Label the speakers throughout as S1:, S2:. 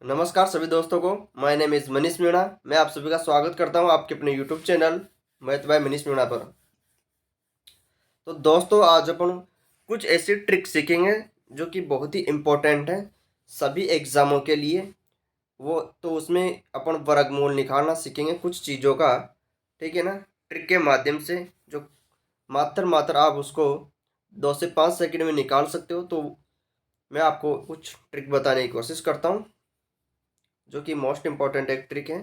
S1: नमस्कार सभी दोस्तों को। My name is Manish Meena. मैं आप सभी का स्वागत करता हूं आपके अपने YouTube channel math bye Manish Meena पर। तो दोस्तों आज अपन कुछ ऐसी ट्रिक सीखेंगे जो कि बहुत ही इम्पोर्टेंट है सभी एग्ज़ामों के लिए। वो तो उसमें अपन वर्गमूल निकालना सीखेंगे कुछ चीज़ों का, ठीक है ना। ट्रिक के माध्यम से जो मात्र आप उसको 2 से 5 सेकंड में निकाल सकते हो। तो मैं आपको कुछ ट्रिक बताने की कोशिश करता हूँ जो कि मोस्ट इम्पॉर्टेंट एक ट्रिक है।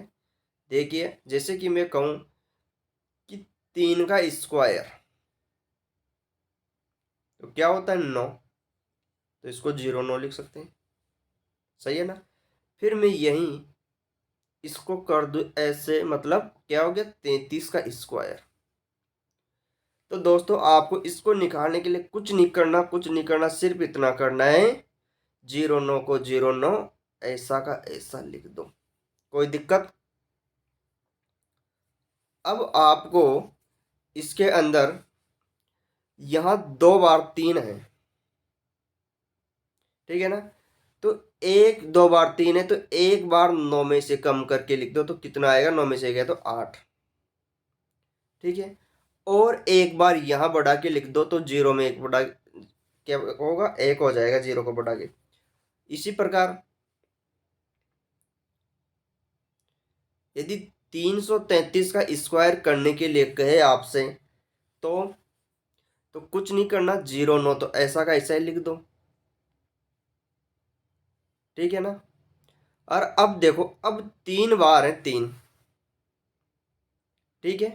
S1: देखिए, जैसे कि मैं कहूँ कि 3 का स्क्वायर तो क्या होता है 9। तो इसको 0 9 लिख सकते हैं, सही है ना। फिर मैं यहीं इसको कर दूँ ऐसे, मतलब क्या हो गया 33 का स्क्वायर। तो दोस्तों आपको इसको निकालने के लिए कुछ नहीं करना, सिर्फ इतना करना है 0 9 को 0 9 ऐसा का ऐसा लिख दो, कोई दिक्कत। अब आपको इसके अंदर यहाँ 2 बार 3 है, ठीक है ना। तो 1 2 बार 3 है तो एक बार 9 में से कम करके लिख दो, तो कितना आएगा, 9 में से गया तो 8, ठीक है। और एक बार यहाँ बढ़ा के लिख दो तो 0 में एक बढ़ा क्या होगा, 1 हो जाएगा 0 को बढ़ा के। इसी प्रकार यदि 333 का स्क्वायर करने के लिए कहे आपसे तो कुछ नहीं करना, 0 9 तो ऐसा का ऐसा ही लिख दो, ठीक है ना। और अब देखो, अब 3 बार है 3, ठीक है।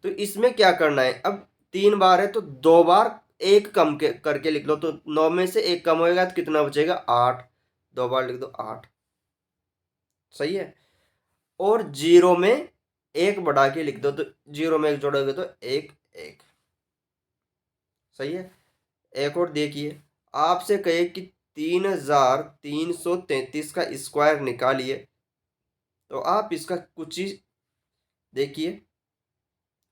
S1: तो इसमें क्या करना है, अब 3 बार है तो 2 बार एक कम के करके लिख लो, तो 9 में से एक कम होएगा तो कितना बचेगा 8, 2 बार लिख दो 8, सही है। और 0 में एक बढ़ा के लिख दो, तो 0 में एक जोड़ोगे तो एक एक, सही है। एक और देखिए, आपसे कहे कि 3333 का स्क्वायर निकालिए, तो आप इसका कुछ ही देखिए,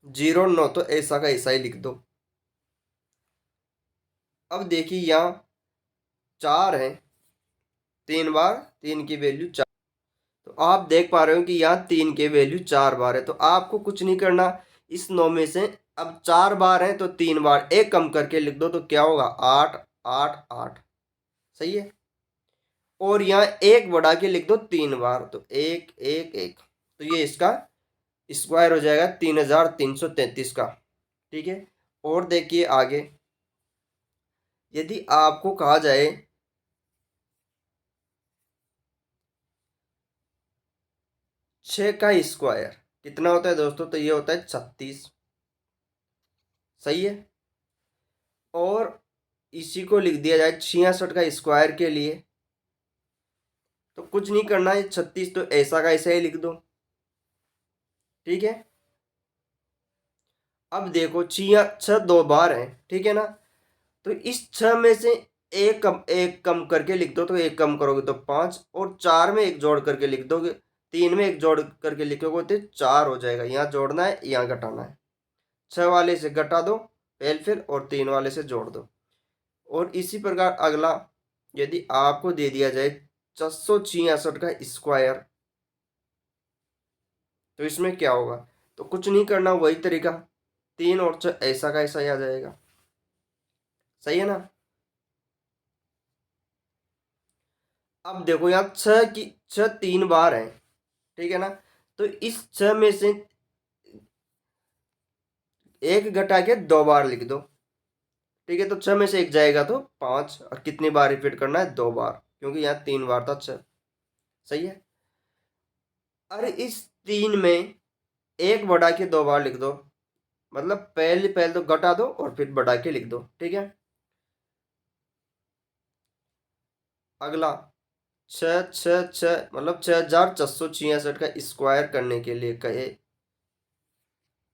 S1: 0 9 तो ऐसा का ऐसा ही लिख दो। अब देखिए यहाँ 4 है, 3 बार 3 की वैल्यू 4, तो आप देख पा रहे हो कि यहाँ 3 की वैल्यू 4 बार है। तो आपको कुछ नहीं करना, इस 9 में से अब 4 बार है तो 3 बार एक कम करके लिख दो, तो क्या होगा 8 8 8, सही है। और यहाँ एक बढ़ा के लिख दो 3 बार, तो एक एक एक, तो ये इसका स्क्वायर हो जाएगा 3333 का, ठीक है। और देखिए आगे, यदि आपको कहा जाए 6 का स्क्वायर कितना होता है दोस्तों, तो ये होता है 36, सही है। और इसी को लिख दिया जाए 66 का स्क्वायर के लिए, तो कुछ नहीं करना है, 36 तो ऐसा का ऐसा ही लिख दो, ठीक है। अब देखो छिया 6 2 बार है, ठीक है ना। तो इस 6 में से एक कम करके लिख दो, तो एक कम करोगे तो 5, और 4 में एक जोड़ करके लिख दोगे, 3 में एक जोड़ करके लिखोगे तो 4 हो जाएगा। यहाँ जोड़ना है यहाँ घटाना है, 6 वाले से घटा दो पहले, फिर और 3 वाले से जोड़ दो। और इसी प्रकार अगला, यदि आपको दे दिया जाए 466 का स्क्वायर, तो इसमें क्या होगा, तो कुछ नहीं करना, वही तरीका, 3 और 6 ऐसा का ऐसा ही आ जाएगा, सही है ना। अब देखो यहाँ 6 3 बार है, ठीक है ना। तो इस 6 में से एक घटा के 2 बार लिख दो, ठीक है। तो 6 में से एक जाएगा तो 5, और कितनी बार रिपीट करना है 2 बार, क्योंकि यहाँ 3 बार था 6, सही है। अरे इस 3 में एक बढ़ा के 2 बार लिख दो, मतलब पहले पहले तो घटा दो और फिर बढ़ा के लिख दो, ठीक है। अगला 6 6 6, मतलब 6466 का स्क्वायर करने के लिए कहे,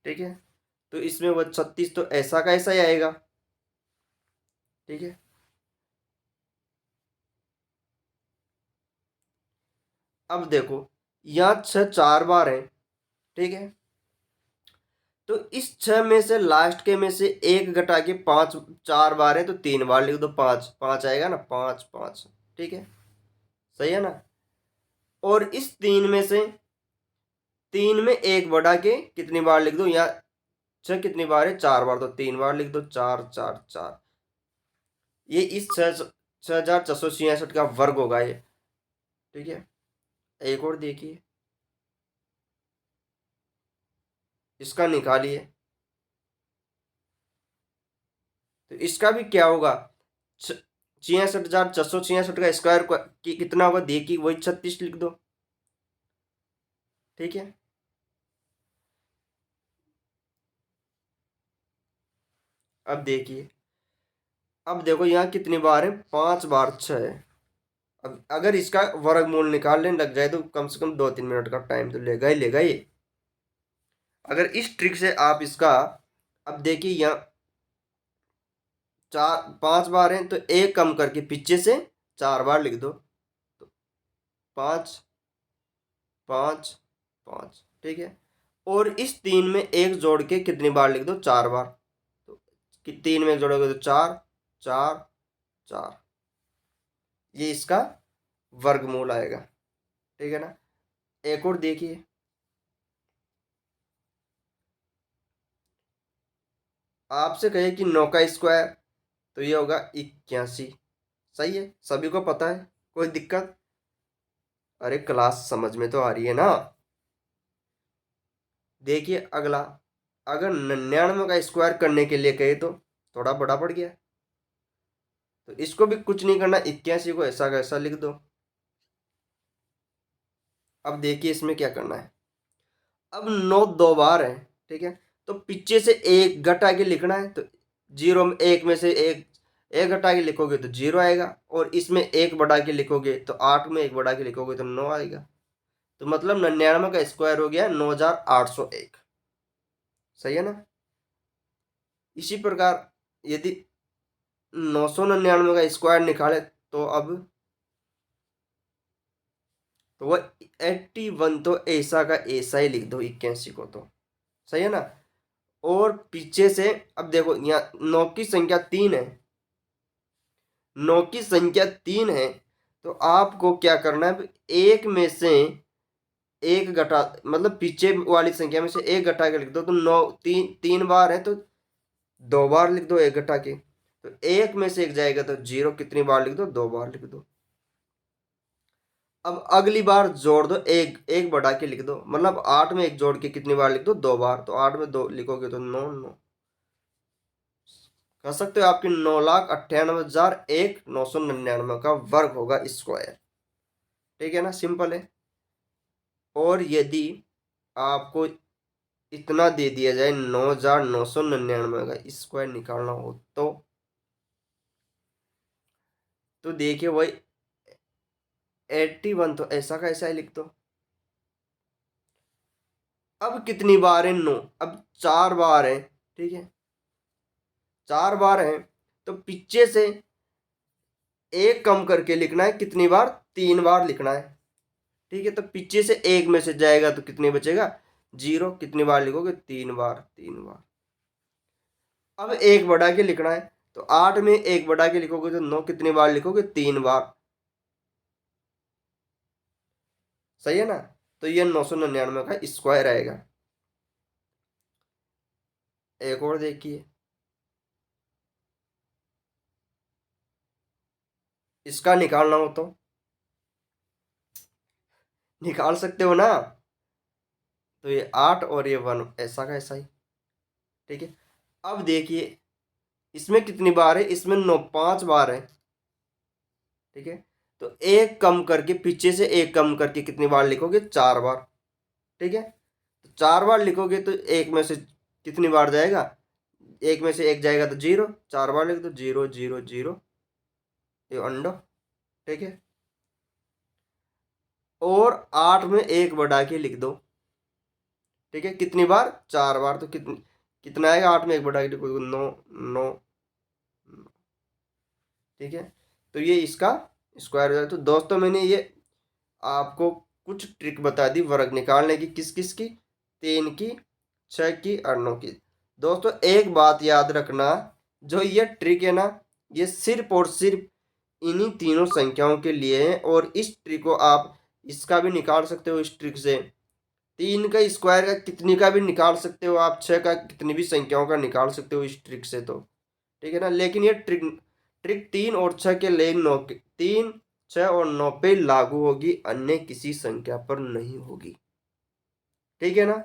S1: ठीक है। तो इसमें वो 36 तो ऐसा का ऐसा ही आएगा, ठीक है। अब देखो यहाँ 6 4 बार है, ठीक है। तो इस 6 में से लास्ट के में से एक घटा के 5, 4 बार है तो 3 बार लिख दो, 5 5 आएगा ना, 5 5, ठीक है, सही है ना। और इस 3 में से 3 में 1 बढ़ा के कितनी बार लिख दो, या 6 कितनी बार है, 4 बार, तो 3 बार लिख दो, 4 4 4। ये इस 6466 का वर्ग होगा ये। ठीक है, एक और देखिए, इसका निकालिए। तो इसका भी क्या होगा, 66,666 का स्क्वायर कितना होगा, देखिए वही 36 लिख दो। ठीक है, अब देखिए, अब देखो यहाँ कितनी बार है, 5 बार 6 है। अब अगर इसका वर्गमूल निकालने लग जाए तो कम से कम 2-3 मिनट का टाइम तो लेगा ही ये। अगर इस ट्रिक से आप इसका, अब देखिए यहाँ 5 बार है तो एक कम करके पीछे से 4 बार लिख दो, तो 5 5 5। ठीक है, और इस 3 में एक जोड़ के कितनी बार लिख दो, 4 बार, तो 3 में एक जोड़ोगे तो 4 4 4। ये इसका वर्गमूल आएगा। ठीक है ना। एक और देखिए, आपसे कहे कि 9 का स्क्वायर, तो ये होगा 81। सही है, सभी को पता है, कोई दिक्कत? अरे क्लास समझ में तो आ रही है ना। देखिए अगला, अगर 99 का स्क्वायर करने के लिए कहे तो थोड़ा बड़ा पड़ गया, तो इसको भी कुछ नहीं करना, 81 को ऐसा का ऐसा लिख दो। अब देखिए इसमें क्या करना है, अब 9 2 बार है। ठीक है, तो पीछे से एक घटा के लिखना है, तो जीरो में, एक में से एक घटा के लिखोगे तो 0 आएगा, और इसमें एक बढ़ा के लिखोगे तो 8 में एक बढ़ा के लिखोगे तो 9 आएगा। तो मतलब 99 का स्क्वायर हो गया 9801। सही है ना। इसी प्रकार यदि 999 का स्क्वायर निकाले तो अब, तो वह 81 तो ऐसा का ऐसा ही लिख दो, 81 को तो। सही है ना। और पीछे से, अब देखो यहाँ 9 की संख्या 3 है, 9 की संख्या 3 है, तो आपको क्या करना है, एक में से एक घटा, मतलब पीछे वाली संख्या में से एक घटा के लिख दो, तो 9 3 बार है तो 2 बार लिख दो एक घटा के, तो एक में से एक जाएगा तो 0, कितनी बार लिख दो, 2 बार लिख दो। अब अगली बार जोड़ दो, एक एक बढ़ा के लिख दो, मतलब 8 में एक जोड़ के कितनी बार लिख दो, 2 बार, तो 8 में 2 लिखोगे तो 9 9। कह सकते हो आपकी 9,98,001 का वर्ग होगा स्क्वायर। ठीक है ना, सिंपल है। और यदि आपको इतना दे दिया जाए 9,999 का स्क्वायर निकालना हो तो देखिए वही 81, तो ऐसा का ऐसा ही लिख दो। अब कितनी बार है, 9, अब 4 बार है। ठीक है, 4 बार है, तो पीछे से एक कम करके लिखना है, कितनी बार, 3 बार लिखना है। ठीक है, तो पीछे से एक में से जाएगा तो कितने बचेगा, 0, कितनी बार लिखोगे, 3 बार 3 बार। अब एक बढ़ा के लिखना है, तो 8 में एक बढ़ा के लिखोगे तो 9, कितनी बार लिखोगे, 3 बार। सही है ना। तो ये 999 का स्क्वायर आएगा। एक और देखिए, इसका निकालना हो तो निकाल सकते हो ना। तो ये 8 और ये 1 ऐसा का ऐसा ही। ठीक है, अब देखिए इसमें कितनी बार है, इसमें 9 5 बार है। ठीक है, तो एक कम करके, पीछे से एक कम करके कितनी बार लिखोगे, 4 बार। ठीक है, तो 4 बार लिखोगे तो एक में से कितनी बार जाएगा, एक में से एक जाएगा तो 0, 4 बार लिख दो, 0 0 0, ये अंडो। ठीक है, और 8 में एक बढ़ा के लिख दो। ठीक है, कितनी बार, 4 बार, तो कितना आएगा, 8 में एक बढ़ा के लिखो, 9 9। ठीक है, तो ये इसका स्क्वायर हो जाए। तो दोस्तों मैंने ये आपको कुछ ट्रिक बता दी वर्ग निकालने की, किस किस की, 3 की, 6 की और 9 की। दोस्तों एक बात याद रखना, जो ये ट्रिक है ना, ये सिर्फ और सिर्फ इन्हीं तीनों संख्याओं के लिए है और इस ट्रिक को आप इसका भी निकाल सकते हो इस ट्रिक से। 3 का स्क्वायर का कितनी का भी निकाल सकते हो आप, 6 का कितनी भी संख्याओं का निकाल सकते हो इस ट्रिक से। तो ठीक है ना, लेकिन ये ट्रिक ट्रिक 3 और 6 के लिए 9 के 3, 6 और 9 पे लागू होगी, अन्य किसी संख्या पर नहीं होगी। ठीक है ना,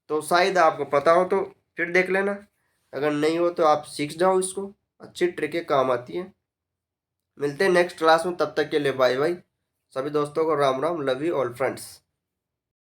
S1: तो शायद आपको पता हो तो फिर देख लेना, अगर नहीं हो तो आप सीख जाओ इसको, अच्छी ट्रिकें काम आती है। मिलते हैं नेक्स्ट क्लास में, तब तक के लिए बाय बाय। सभी दोस्तों को Ram Ram, love you all friends.